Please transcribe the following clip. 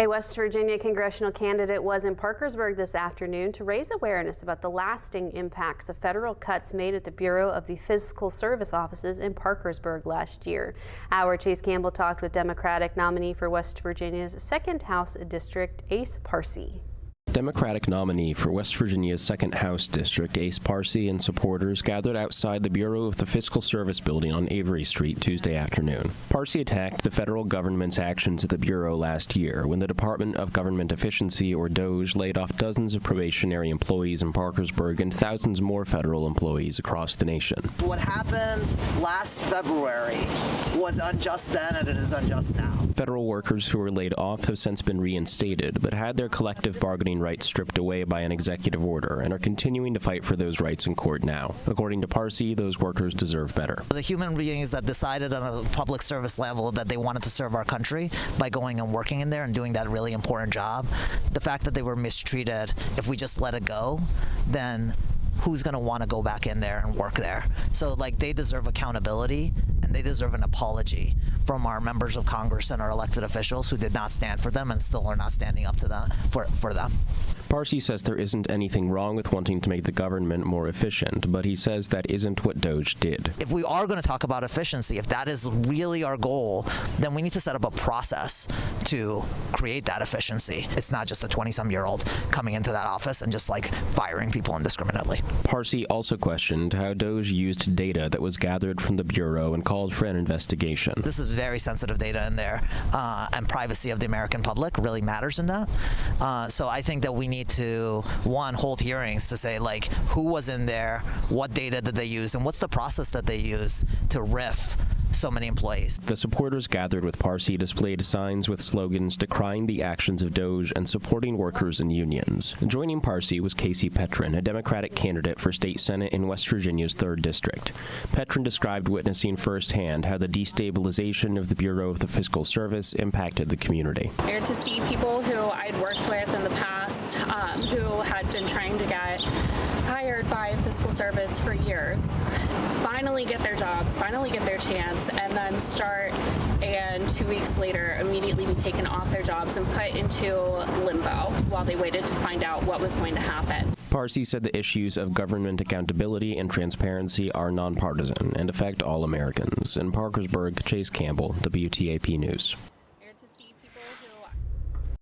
A West Virginia congressional candidate was in Parkersburg this afternoon to raise awareness about the lasting impacts of federal cuts made at the Bureau of the Fiscal Service offices in Parkersburg last year. Our Chase Campbell talked with Democratic nominee for West Virginia's 2nd House District, Ace Parsi. Democratic nominee for West Virginia's 2nd House District, Ace Parsi, and supporters gathered outside the Bureau of the Fiscal Service building on Avery Street Tuesday afternoon. Parsi attacked the federal government's actions at the Bureau last year when the Department of Government Efficiency, or DOGE, laid off dozens of probationary employees in Parkersburg and thousands more federal employees across the nation. What happened last February was unjust then and it is unjust now. Federal workers who were laid off have since been reinstated, but had their collective bargaining rights stripped away by an executive order and are continuing to fight for those rights in court now. According to Parsi, those workers deserve better. The human beings that decided on a public service level that they wanted to serve our country by going and working in there and doing that really important job, the fact that they were mistreated, if we just let it go, then who's going to want to go back in there and work there? So they deserve accountability and they deserve an apology from our members of Congress and our elected officials who did not stand for them and still are not standing up to them for them. Parsi says there isn't anything wrong with wanting to make the government more efficient, but he says that isn't what DOGE did. If we are going to talk about efficiency, if that is really our goal, then we need to set up a process to create that efficiency. It's not just a 20-some-year-old coming into that office and just firing people indiscriminately. Parsi also questioned how DOGE used data that was gathered from the Bureau and called for an investigation. This is very sensitive data in there, and privacy of the American public really matters in that. So I think that we need to, one, hold hearings to say who was in there, what data did they use, and what's the process that they use to RIF so many employees. The supporters gathered with Parsi displayed signs with slogans decrying the actions of DOGE and supporting workers and unions. Joining Parsi was Casey Petrin, a Democratic candidate for state senate in West Virginia's 3rd District. Petrin described witnessing firsthand how the destabilization of the Bureau of the Fiscal Service impacted the community. To see people who I'd worked with in the past who had been trying to get hired by Fiscal Service for years finally get their jobs, finally get their chance, and then start and 2 weeks later immediately be taken off their jobs and put into limbo while they waited to find out what was going to happen. Parsi said the issues of government accountability and transparency are nonpartisan and affect all Americans. In Parkersburg, Chase Campbell, WTAP News.